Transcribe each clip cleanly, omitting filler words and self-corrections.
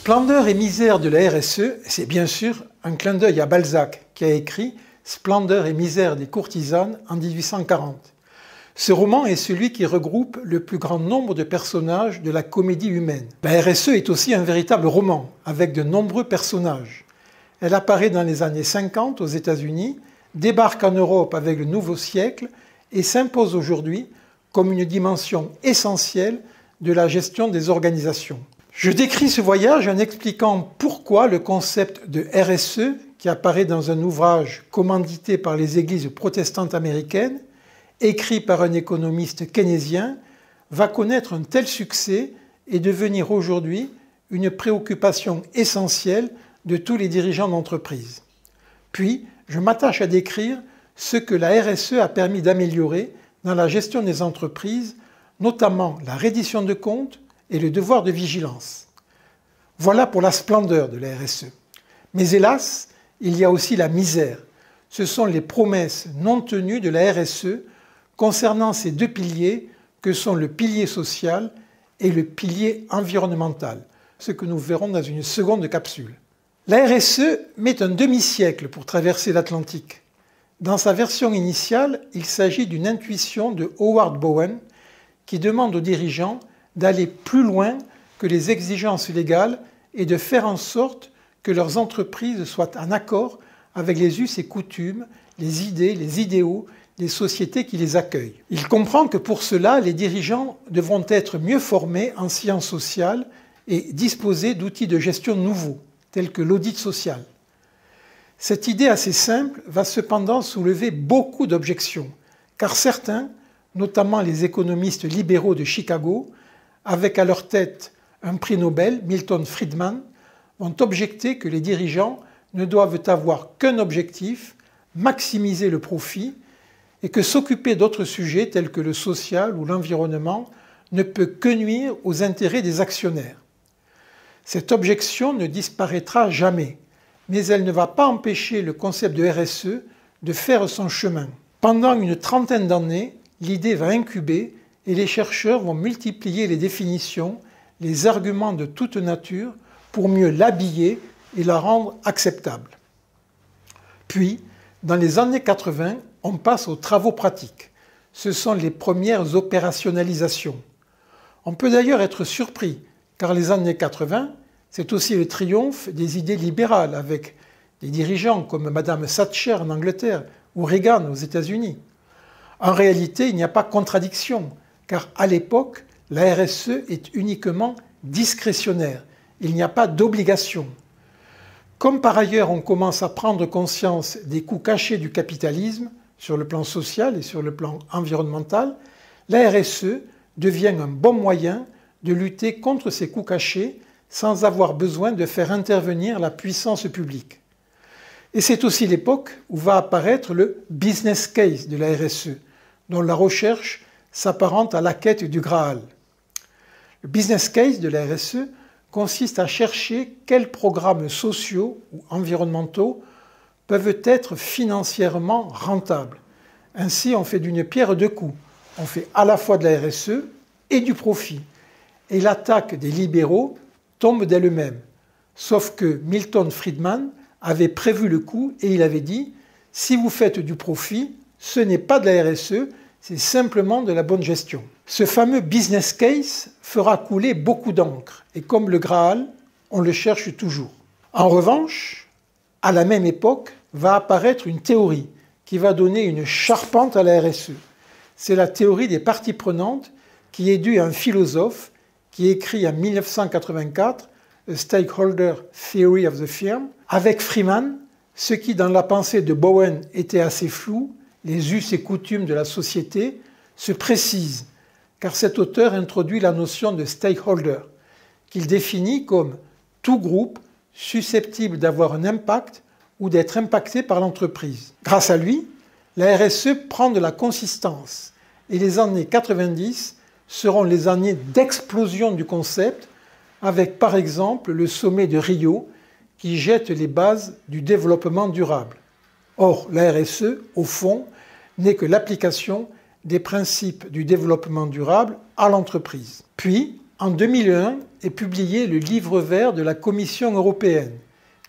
Splendeur et misère de la RSE, c'est bien sûr un clin d'œil à Balzac, qui a écrit « Splendeur et misère des courtisanes » en 1840. Ce roman est celui qui regroupe le plus grand nombre de personnages de la comédie humaine. La RSE est aussi un véritable roman, avec de nombreux personnages. Elle apparaît dans les années 50 aux États-Unis, débarque en Europe avec le nouveau siècle et s'impose aujourd'hui comme une dimension essentielle de la gestion des organisations. Je décris ce voyage en expliquant pourquoi le concept de RSE, qui apparaît dans un ouvrage commandité par les églises protestantes américaines, écrit par un économiste keynésien, va connaître un tel succès et devenir aujourd'hui une préoccupation essentielle de tous les dirigeants d'entreprise. Puis, je m'attache à décrire ce que la RSE a permis d'améliorer dans la gestion des entreprises, notamment la reddition de comptes et le devoir de vigilance. Voilà pour la splendeur de la RSE. Mais hélas, il y a aussi la misère. Ce sont les promesses non tenues de la RSE concernant ces deux piliers que sont le pilier social et le pilier environnemental, ce que nous verrons dans une seconde capsule. La RSE met un demi-siècle pour traverser l'Atlantique. Dans sa version initiale, il s'agit d'une intuition de Howard Bowen qui demande aux dirigeants d'aller plus loin que les exigences légales et de faire en sorte que leurs entreprises soient en accord avec les us et coutumes, les idées, les idéaux des sociétés qui les accueillent. Il comprend que pour cela, les dirigeants devront être mieux formés en sciences sociales et disposer d'outils de gestion nouveaux, tels que l'audit social. Cette idée assez simple va cependant soulever beaucoup d'objections, car certains, notamment les économistes libéraux de Chicago, avec à leur tête un prix Nobel, Milton Friedman, vont objecter que les dirigeants ne doivent avoir qu'un objectif, maximiser le profit, et que s'occuper d'autres sujets tels que le social ou l'environnement ne peut que nuire aux intérêts des actionnaires. Cette objection ne disparaîtra jamais, mais elle ne va pas empêcher le concept de RSE de faire son chemin. Pendant une trentaine d'années, l'idée va incuber et les chercheurs vont multiplier les définitions, les arguments de toute nature pour mieux l'habiller et la rendre acceptable. Puis, dans les années 80, on passe aux travaux pratiques. Ce sont les premières opérationnalisations. On peut d'ailleurs être surpris, car les années 80, c'est aussi le triomphe des idées libérales, avec des dirigeants comme Madame Thatcher en Angleterre ou Reagan aux États-Unis. En réalité, il n'y a pas contradiction, car à l'époque, la RSE est uniquement discrétionnaire. Il n'y a pas d'obligation. Comme par ailleurs on commence à prendre conscience des coûts cachés du capitalisme, sur le plan social et sur le plan environnemental, la RSE devient un bon moyen de lutter contre ces coûts cachés sans avoir besoin de faire intervenir la puissance publique. Et c'est aussi l'époque où va apparaître le business case de la RSE, dont la recherche s'apparente à la quête du Graal. Le business case de la RSE consiste à chercher quels programmes sociaux ou environnementaux peuvent être financièrement rentables. Ainsi, on fait d'une pierre deux coups. On fait à la fois de la RSE et du profit. Et l'attaque des libéraux tombe d'elle-même. Sauf que Milton Friedman avait prévu le coup et il avait dit « Si vous faites du profit, ce n'est pas de la RSE, c'est simplement de la bonne gestion ». Ce fameux business case fera couler beaucoup d'encre et comme le Graal, on le cherche toujours. En revanche, à la même époque, va apparaître une théorie qui va donner une charpente à la RSE. C'est la théorie des parties prenantes qui est due à un philosophe qui écrit en 1984 A Stakeholder Theory of the Firm. Avec Freeman, ce qui dans la pensée de Bowen était assez flou, les us et coutumes de la société, se précise, car cet auteur introduit la notion de stakeholder, qu'il définit comme tout groupe susceptible d'avoir un impact ou d'être impacté par l'entreprise. Grâce à lui, la RSE prend de la consistance et les années 90 seront les années d'explosion du concept avec par exemple le sommet de Rio qui jette les bases du développement durable. Or, la RSE, au fond, n'est que l'application des principes du développement durable à l'entreprise. Puis, En 2001 est publié le livre vert de la Commission européenne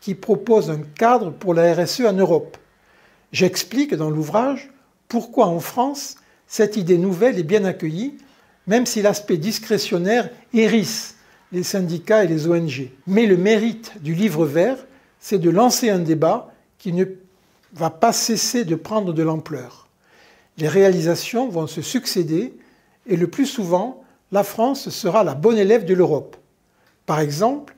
qui propose un cadre pour la RSE en Europe. J'explique dans l'ouvrage pourquoi en France cette idée nouvelle est bien accueillie, même si l'aspect discrétionnaire hérisse les syndicats et les ONG. Mais le mérite du livre vert, c'est de lancer un débat qui ne va pas cesser de prendre de l'ampleur. Les réalisations vont se succéder et le plus souvent, la France sera la bonne élève de l'Europe. Par exemple,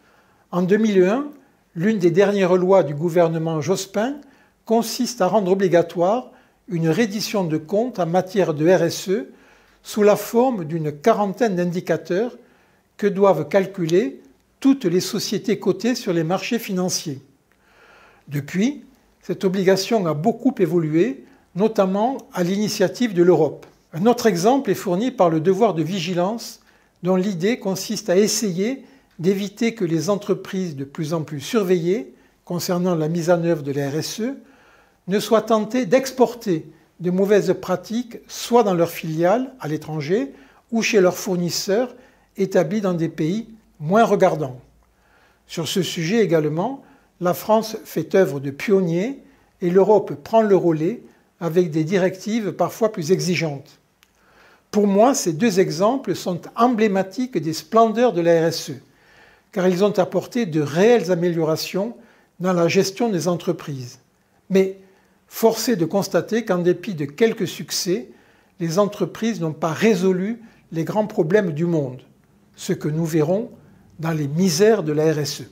en 2001, l'une des dernières lois du gouvernement Jospin consiste à rendre obligatoire une reddition de comptes en matière de RSE sous la forme d'une quarantaine d'indicateurs que doivent calculer toutes les sociétés cotées sur les marchés financiers. Depuis, cette obligation a beaucoup évolué, notamment à l'initiative de l'Europe. Un autre exemple est fourni par le devoir de vigilance, dont l'idée consiste à essayer d'éviter que les entreprises de plus en plus surveillées concernant la mise en œuvre de la RSE ne soient tentées d'exporter de mauvaises pratiques soit dans leurs filiales à l'étranger ou chez leurs fournisseurs établis dans des pays moins regardants. Sur ce sujet également, la France fait œuvre de pionnier et l'Europe prend le relais avec des directives parfois plus exigeantes. Pour moi, ces deux exemples sont emblématiques des splendeurs de la RSE, car ils ont apporté de réelles améliorations dans la gestion des entreprises. Mais force est de constater qu'en dépit de quelques succès, les entreprises n'ont pas résolu les grands problèmes du monde, ce que nous verrons dans les misères de la RSE.